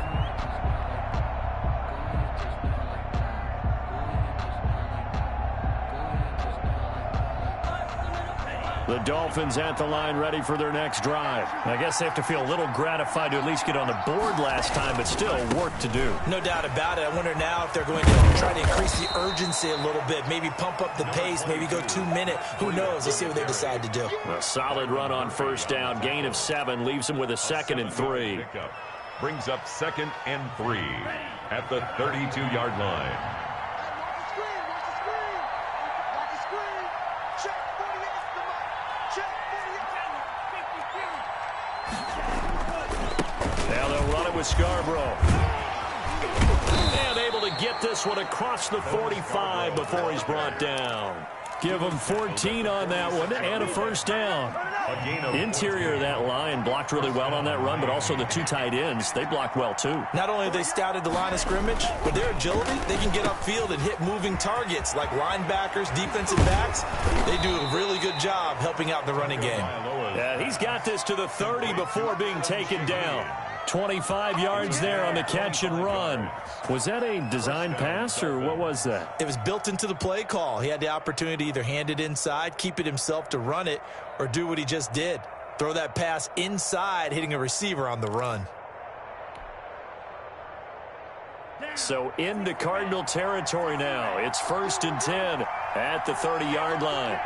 The Dolphins at the line ready for their next drive. I guess they have to feel a little gratified to at least get on the board last time, but still work to do. No doubt about it. I wonder now if they're going to try to increase the urgency a little bit, maybe pump up the pace, maybe go 2-minute. Who knows? Let's see what they decide to do. A solid run on first down. Gain of 7 leaves them with a 2nd and 3. Brings up 2nd and 3 at the 32-yard line. Scarborough. And able to get this one across the 45 before he's brought down. Give him 14 on that one and a first down. Interior of that line blocked really well on that run, but also the 2 tight ends, they blocked well too. Not only have they scouted the line of scrimmage, with their agility, they can get upfield and hit moving targets like linebackers, defensive backs. They do a really good job helping out the running game. Yeah, he's got this to the 30 before being taken down. 25 yards there on the catch and run. Was that a design pass, or what was that? It was built into the play call. He had the opportunity to either hand it inside, keep it himself to run it, or do what he just did. Throw that pass inside, hitting a receiver on the run. So into Cardinal territory now. It's 1st and 10 at the 30-yard line.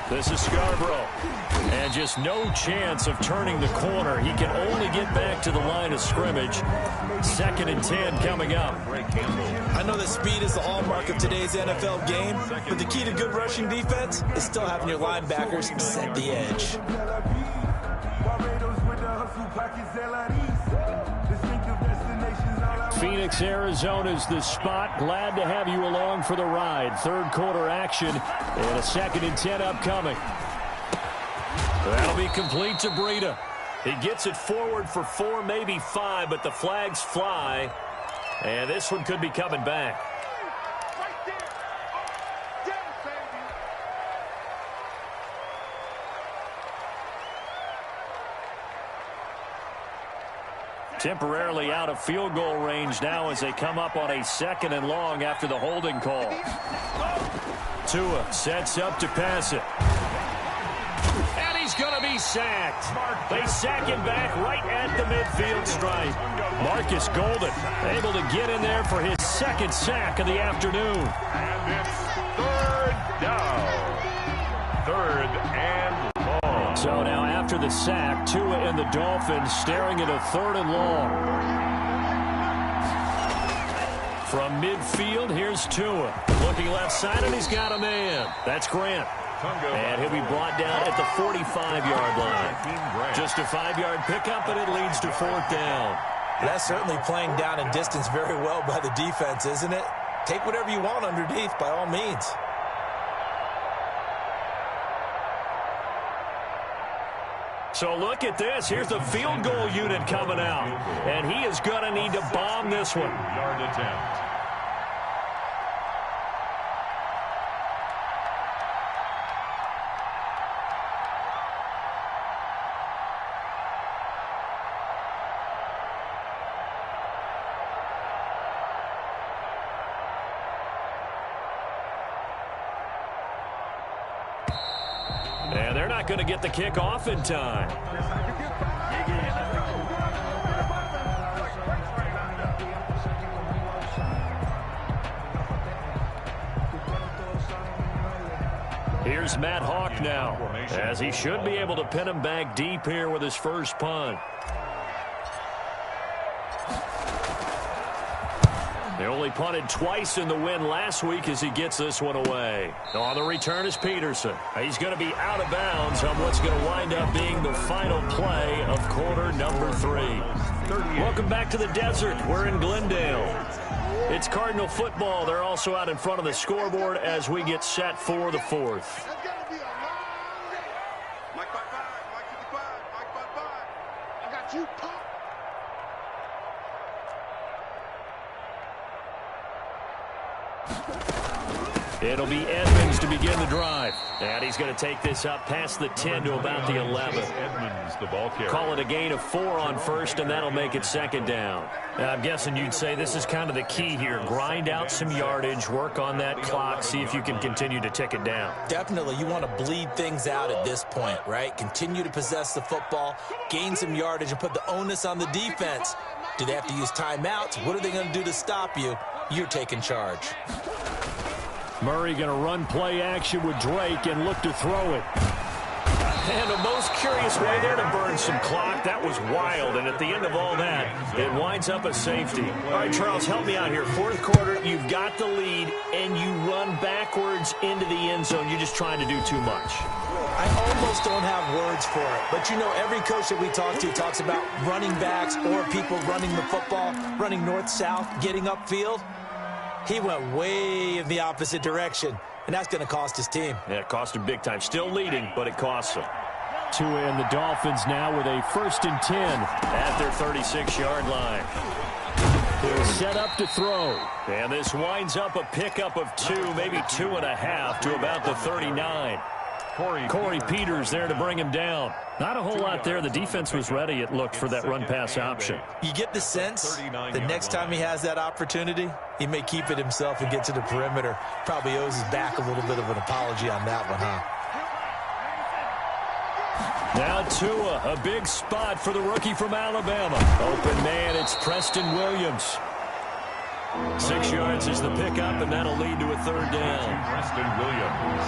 This is Scarborough. And just no chance of turning the corner. He can only get back to the line of scrimmage. 2nd and 10 coming up. I know that speed is the hallmark of today's NFL game, but the key to good rushing defense is still having your linebackers set the edge. Phoenix, Arizona's the spot. Glad to have you along for the ride. Third quarter action and a 2nd and 10 upcoming. That'll be complete to Breida. He gets it forward for 4, maybe 5, but the flags fly. And this one could be coming back. Temporarily out of field goal range now as they come up on a 2nd and long after the holding call. Tua sets up to pass it. And he's going to be sacked. They sack him back right at the midfield stripe. Marcus Golden able to get in there for his 2nd sack of the afternoon. And it's 3rd down. 3rd and long. So now after the sack, Tua and the Dolphins staring at a 3rd and long. From midfield, here's Tua. Looking left side, and he's got a man. That's Grant. And he'll be brought down at the 45-yard line. Just a 5-yard pickup, and it leads to 4th down. That's certainly playing down in distance very well by the defense, isn't it? Take whatever you want underneath, by all means. So look at this. Here's the field goal unit coming out. And he is going to need to bomb this one. Yard attempt. And they're not going to get the kickoff in time. Here's Matt Hawk now, as he should be able to pin him back deep here with his first punt. They only punted twice in the win last week as he gets this one away. On the return is Peterson. He's going to be out of bounds on what's going to wind up being the final play of quarter number 3. Welcome back to the desert. We're in Glendale. It's Cardinal football. They're also out in front of the scoreboard as we get set for the 4th. Mike 55, Mike 55, Mike 55. I got you, Pop. It'll be Edmonds to begin the drive. And he's going to take this up past the 10 to about the 11. Edmonds, the ball carrier. Call it a gain of 4 on first, and that'll make it 2nd down. Now, I'm guessing you'd say this is kind of the key here. Grind out some yardage, work on that clock, see if you can continue to tick it down. Definitely. You want to bleed things out at this point, right? Continue to possess the football, gain some yardage, and put the onus on the defense. Do they have to use timeouts? What are they going to do to stop you? You're taking charge. Murray going to run play action with Drake and look to throw it. And the most curious way there to burn some clock. That was wild. And at the end of all that, it winds up a safety. All right, Charles, help me out here. 4th quarter, you've got the lead, and you run backwards into the end zone. You're just trying to do too much. I almost don't have words for it. But, you know, every coach that we talk to talks about running backs or people running the football, running north-south, getting upfield. He went way in the opposite direction, and that's going to cost his team. Yeah, it cost him big time. Still leading, but it costs him. Tua and the Dolphins now with a 1st and 10 at their 36-yard line. They're set up to throw. And this winds up a pickup of 2, maybe 2.5 to about the 39. Corey Peters there to bring him down. Not a whole lot there. The defense was ready, it looked, for that run-pass option. You get the sense the next time he has that opportunity, he may keep it himself and get to the perimeter. Probably owes his back a little bit of an apology on that one, huh? Now Tua, a big spot for the rookie from Alabama. Open man, it's Preston Williams. 6 yards is the pickup, and that'll lead to a 3rd down. Preston Williams.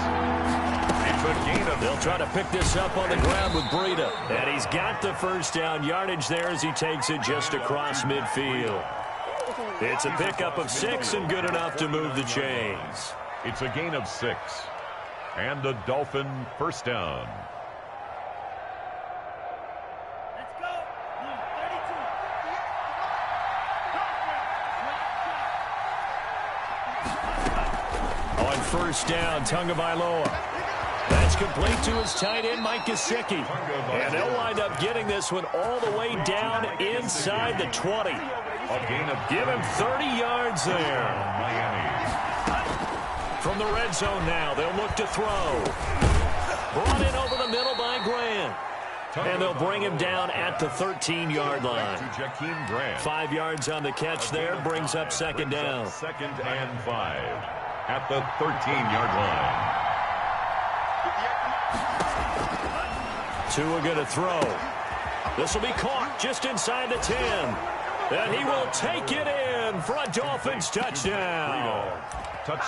They'll try to pick this up on the ground with Breida. And he's got the 1st down yardage there as he takes it just across midfield. It's a pickup of 6 and good enough to move the chains. It's a gain of 6. And a Dolphin 1st down. On 1st down, Tagovailoa. That's complete to his tight end, Mike Gesicki. And they'll wind up getting this one all the way down inside the 20. Give him 30 yards there. From the red zone now, they'll look to throw. Brought in over the middle by Grant. And they'll bring him down at the 13-yard line. 5 yards on the catch there, brings up second down. 2nd and 5 at the 13-yard line. Tua going to throw. This will be caught just inside the 10. And he will take it in for a Dolphins touchdown.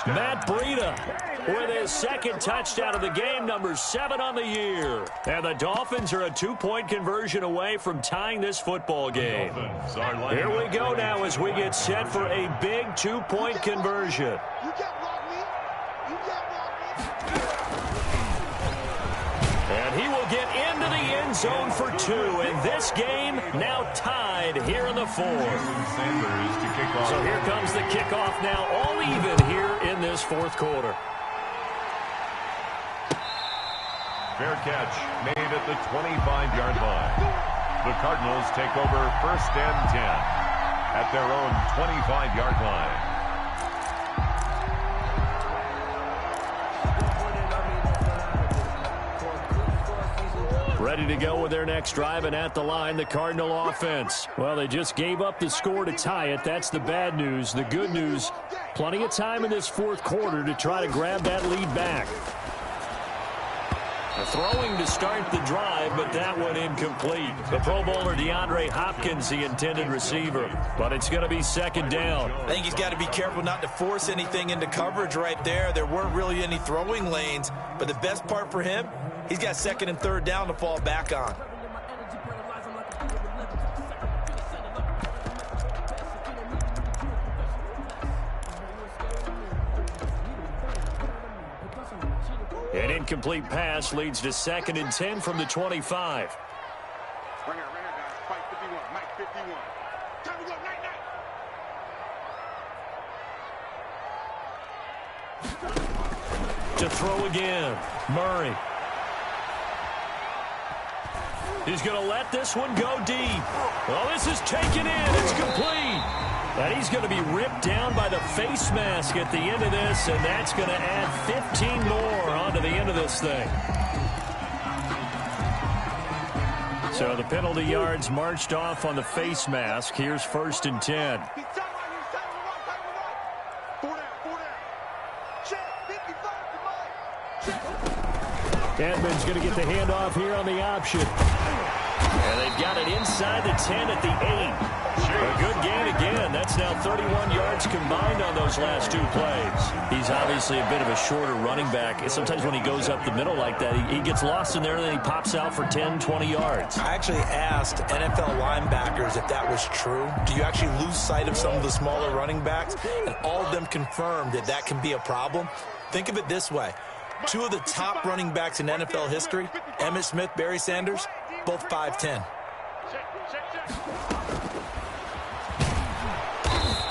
Matt Breida with his 2nd touchdown of the game, number 7 on the year. And the Dolphins are a 2-point conversion away from tying this football game. Here we go now as we get set for a big 2-point conversion. And he will get into the end zone for 2. And this game now tied here in the 4th. So here comes the kickoff now, all even here in this 4th quarter. Fair catch made at the 25-yard line. The Cardinals take over 1st and 10 at their own 25-yard line. Ready to go with their next drive, and at the line, the Cardinal offense. Well, they just gave up the score to tie it. That's the bad news. The good news, plenty of time in this 4th quarter to try to grab that lead back. Throwing to start the drive, but that one incomplete. The Pro Bowler DeAndre Hopkins, the intended receiver. But it's going to be 2nd down. I think he's got to be careful not to force anything into coverage right there. There weren't really any throwing lanes. But the best part for him, he's got 2nd and 3rd down to fall back on. An incomplete pass leads to 2nd and 10 from the 25. Ringer, guys. Fight 51. Mike 51. Time to go. Night. To throw again. Murray. He's going to let this one go deep. Well, this is taken in. It's complete. And he's going to be ripped down by the face mask at the end of this, and that's going to add 15 more onto the end of this thing. So the penalty yards marched off on the face mask. Here's 1st and 10. Edmonds going to get the handoff here on the option. And they've got it inside the 10 at the 8. A good gain again. That's now 31 yards combined on those last 2 plays. He's obviously a bit of a shorter running back. Sometimes when he goes up the middle like that, he gets lost in there and then he pops out for 10, 20 yards. I actually asked NFL linebackers if that was true. Do you actually lose sight of some of the smaller running backs? And all of them confirmed that that can be a problem. Think of it this way. 2 of the top running backs in NFL history, Emmitt Smith, Barry Sanders, both 5'10".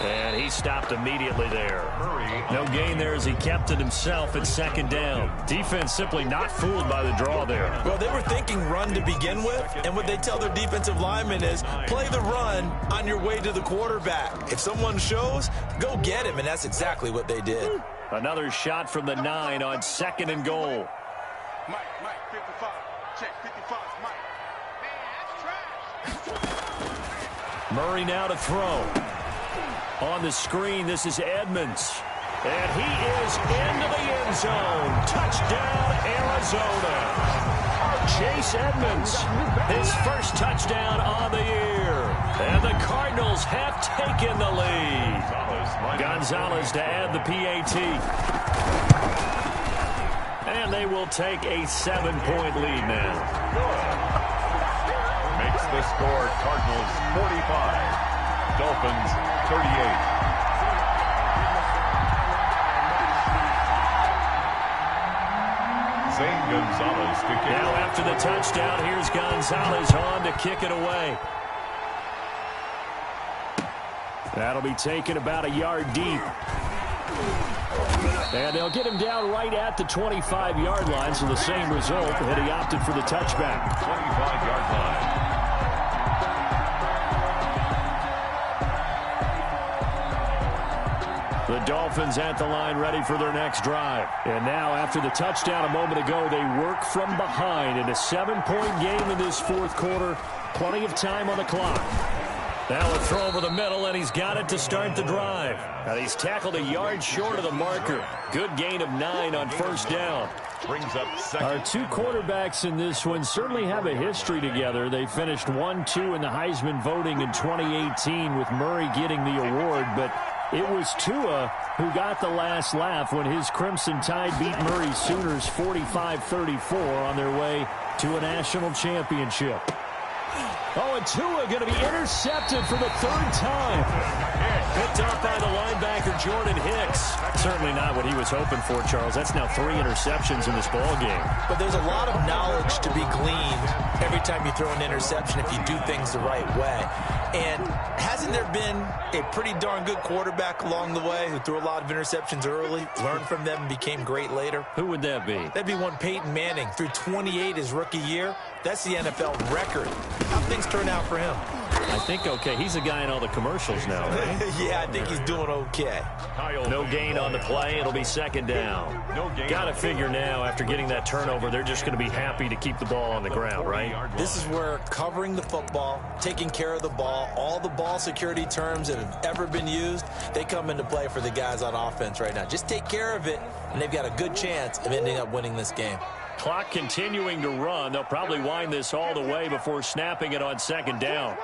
And he stopped immediately there. No gain there as he kept it himself at 2nd down. Defense simply not fooled by the draw there. Well, they were thinking run to begin with, and what they tell their defensive linemen is play the run on your way to the quarterback. If someone shows, go get him, and that's exactly what they did. Another shot from the 9 on 2nd and goal. Mike, 55. Check, 55, Mike. Man, that's trash. Murray now to throw. On the screen, this is Edmonds. And he is into the end zone. Touchdown, Arizona. Chase Edmonds, his 1st touchdown on the year. And the Cardinals have taken the lead. Gonzalez to add the PAT. And they will take a 7-point lead now. Makes the score Cardinals 45. Dolphins 38. Gonzalez to kick now after the touchdown, here's Gonzalez on to kick it away. That'll be taken about a yard deep. And they'll get him down right at the 25-yard line, so the same result, and he opted for the touchback. 25-yard line. The Dolphins at the line ready for their next drive. And now after the touchdown a moment ago, they work from behind in a 7-point game in this fourth quarter. Plenty of time on the clock. Now a throw over the middle, and he's got it to start the drive. And he's tackled a yard short of the marker. Good gain of 9 on first down. Brings up second. Our two quarterbacks in this one certainly have a history together. They finished 1-2 in the Heisman voting in 2018 with Murray getting the award, but it was Tua who got the last laugh when his Crimson Tide beat Murray Sooners 45-34 on their way to a national championship. Oh, and Tua going to be intercepted for the third time. Picked up by the linebacker, Jordan Hicks. Certainly not what he was hoping for, Charles. That's now 3 interceptions in this ball game. But there's a lot of knowledge to be gleaned every time you throw an interception if you do things the right way. And hasn't there been a pretty darn good quarterback along the way who threw a lot of interceptions early, learned from them, and became great later? Who would that be? That'd be one Peyton Manning. Threw 28 his rookie year. That's the NFL record. How things turn out for him? I think okay. He's a guy in all the commercials now, right? Yeah, I think he's doing okay. No gain on the play. It'll be second down. Got to figure now, after getting that turnover, they're just going to be happy to keep the ball on the ground, right? This is where covering the football, taking care of the ball, all the ball security terms that have ever been used, they come into play for the guys on offense right now. Just take care of it, and they've got a good chance of ending up winning this game. Clock continuing to run. They'll probably wind this all the way before snapping it on second down.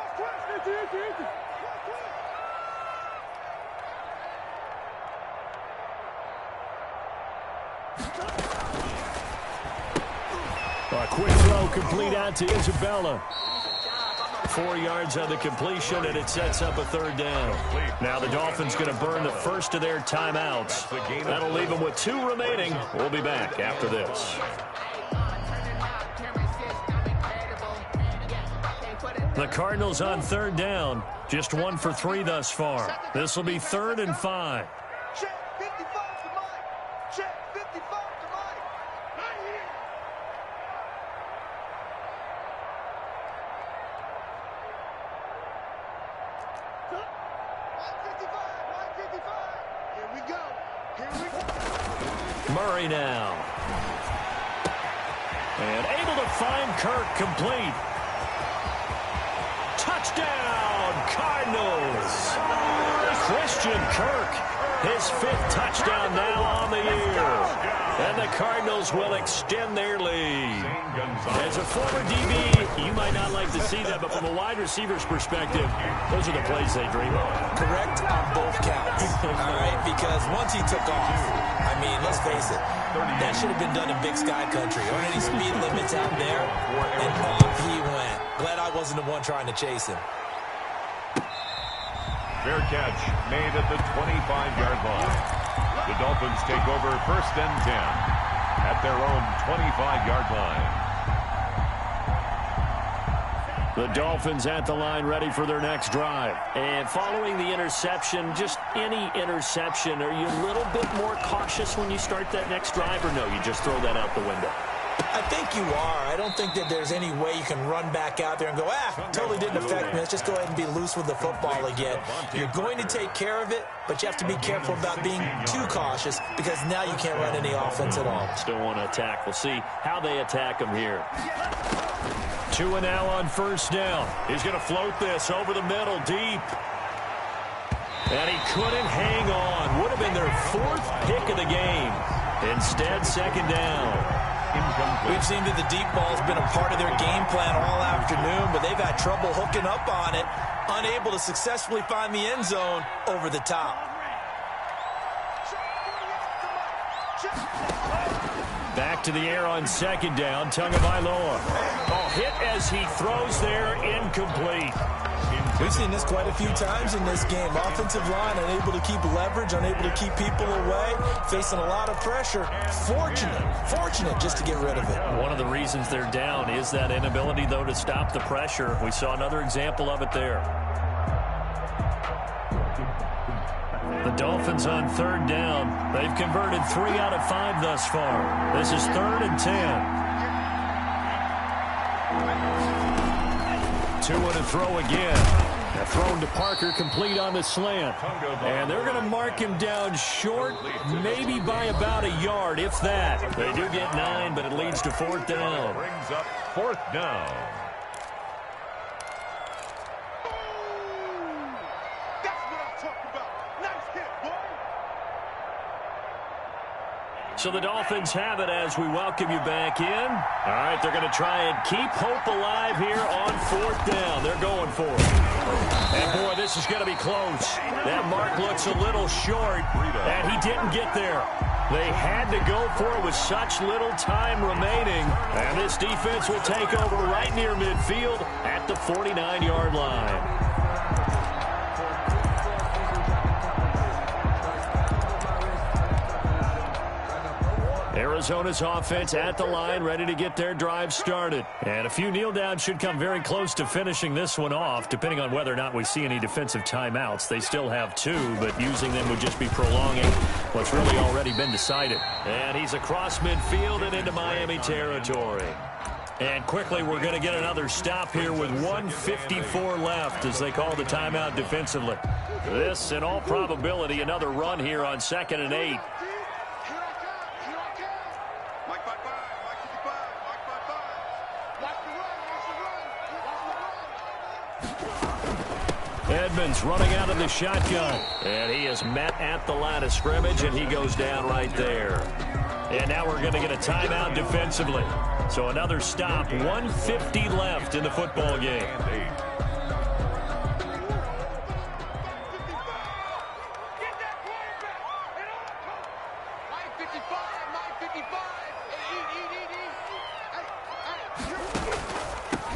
A quick throw complete out to Isabella. 4 yards on the completion, and it sets up a third down. Now the Dolphins going to burn the first of their timeouts. That'll leave them with 2 remaining. We'll be back after this. The Cardinals on third down. Just 1 for 3 thus far. This will be 3rd and 5. Check 55 to Mike. Check 55 to Mike. Right here. Here we go. Here we go. Murray now. And able to find Kirk complete. Touchdown, Cardinals. Christian Kirk, his 5th touchdown now on the year. And the Cardinals will extend their lead. As a former DB, you might not like to see that, but from a wide receiver's perspective, those are the plays they dream of. Correct on both counts. All right, because once he took off, I mean, let's face it, that should have been done in Big Sky Country. Or any speed limits out there, and off he went. Glad I wasn't the one trying to chase him. Fair catch made at the 25-yard line. The Dolphins take over 1st and 10 at their own 25-yard line. The Dolphins at the line ready for their next drive. And following the interception, just any interception, are you a little bit more cautious when you start that next drive, or no, you just throw that out the window? I think you are. I don't think that there's any way you can run back out there and go, totally didn't affect me. Let's just go ahead and be loose with the football again. You're going to take care of it, but you have to be careful about being too cautious because now you can't run any offense at all. Still want to attack. We'll see how they attack them here. Tua now on first down. He's going to float this over the middle deep. And he couldn't hang on. Would have been their 4th pick of the game. Instead, second down. We've seen that the deep ball's been a part of their game plan all afternoon, but they've had trouble hooking up on it, unable to successfully find the end zone over the top. Back to the air on second down, Tagovailoa. Oh, hit as he throws there, incomplete. We've seen this quite a few times in this game. Offensive line unable to keep leverage, unable to keep people away, facing a lot of pressure. Fortunate just to get rid of it. One of the reasons they're down is that inability, though, to stop the pressure. We saw another example of it there. The Dolphins on third down. They've converted 3 out of 5 thus far. This is 3rd and 10. Tua to throw again. Thrown to Parker, complete on the slant. And they're going to mark him down short, maybe by about a yard, if that. They do get 9, but it leads to 4th down. Brings up 4th down. So the Dolphins have it as we welcome you back in. All right, they're going to try and keep hope alive here on 4th down. They're going for it. And, boy, this is going to be close. That mark looks a little short, and he didn't get there. They had to go for it with such little time remaining. And this defense will take over right near midfield at the 49-yard line. Arizona's offense at the line, ready to get their drive started. And a few kneel downs should come very close to finishing this one off, depending on whether or not we see any defensive timeouts. They still have 2, but using them would just be prolonging what's really already been decided. And he's across midfield and into Miami territory. And quickly, we're going to get another stop here with 1:54 left as they call the timeout defensively. This, in all probability, another run here on 2nd and 8. Edmonds running out of the shotgun. And he is met at the line of scrimmage, and he goes down right there. And now we're going to get a timeout defensively. So another stop, 1:50 left in the football game.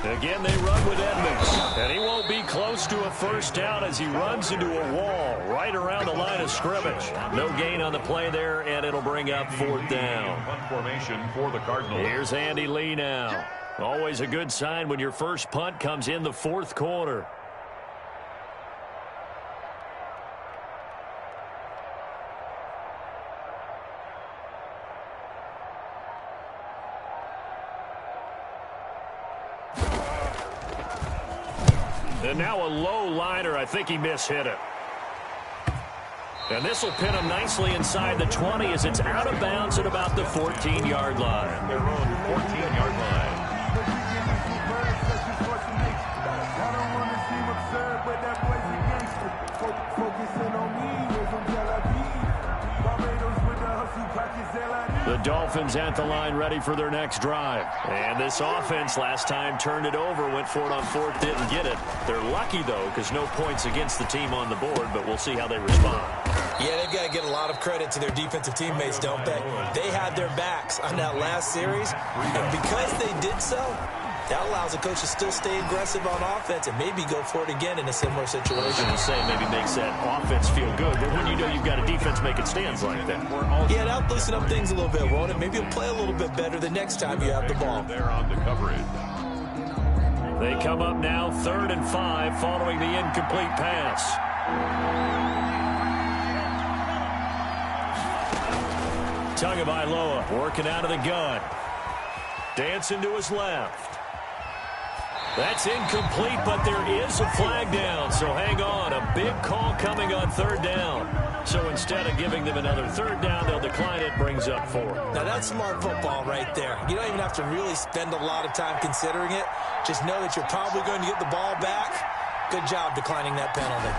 Again, they run with Edmonds, and he won't be close to a 1st down as he runs into a wall right around the line of scrimmage. No gain on the play there, and it'll bring up 4th down. Punt formation for the Cardinals. Here's Andy Lee now. Always a good sign when your first punt comes in the 4th quarter. And now a low liner. I think he mishit it. And this will pin him nicely inside the 20 as it's out of bounds at about the 14-yard line. Their own 14-yard line. The Dolphins at the line ready for their next drive. And this offense last time turned it over, went for it on 4th, didn't get it. They're lucky, though, because no points against the team on the board, but we'll see how they respond. Yeah, they've got to get a lot of credit to their defensive teammates, don't they? They had their backs on that last series, and because they did so, that allows the coach to still stay aggressive on offense and maybe go for it again in a similar situation. I was going to say maybe makes that offense feel good, but when you know you've got a defense making stands like that. Yeah, that'll loosen up things a little bit, won't it? Maybe you'll play a little bit better the next time you have the ball. They're on the coverage. They come up now 3rd and 5 following the incomplete pass. Tagovailoa working out of the gun. Dancing to his left. That's incomplete, but there is a flag down, so hang on. A big call coming on 3rd down. So instead of giving them another 3rd down, they'll decline it, brings up 4. Now that's smart football right there. You don't even have to really spend a lot of time considering it. Just know that you're probably going to get the ball back. Good job declining that penalty.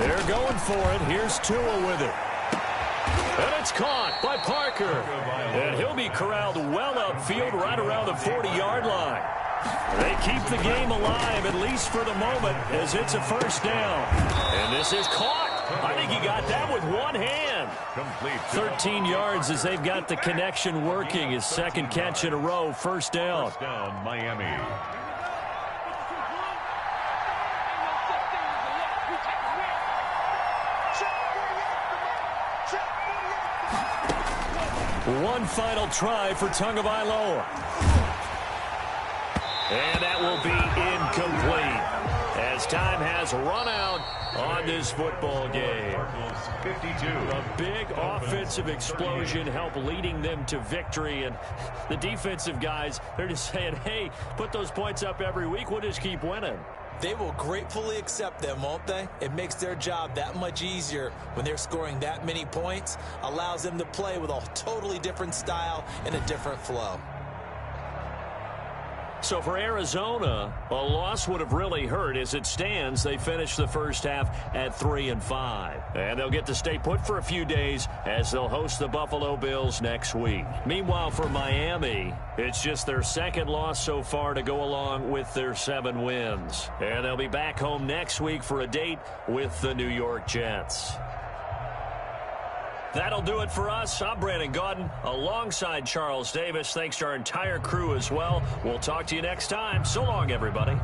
They're going for it. Here's Tua with it. And it's caught by Parker. And he'll be corralled well upfield right around the 40-yard line. They keep the game alive, at least for the moment, as it's a 1st down. And this is caught. I think he got that with one hand. Complete. 13 yards as they've got the connection working. His 2nd catch in a row, 1st down. 1st down, Miami. One final try for Tagovailoa. And that will be incomplete as time has run out on this football game. 52. A big offensive explosion helped leading them to victory. And the defensive guys, they're just saying, hey, put those points up every week. We'll just keep winning. They will gratefully accept them, won't they? It makes their job that much easier when they're scoring that many points, allows them to play with a totally different style and a different flow. So for Arizona, a loss would have really hurt. As it stands, they finished the first half at 3-5. And they'll get to stay put for a few days as they'll host the Buffalo Bills next week. Meanwhile, for Miami, it's just their second loss so far to go along with their 7 wins. And they'll be back home next week for a date with the New York Jets. That'll do it for us. I'm Brandon Gaudin alongside Charles Davis. Thanks to our entire crew as well. We'll talk to you next time. So long, everybody.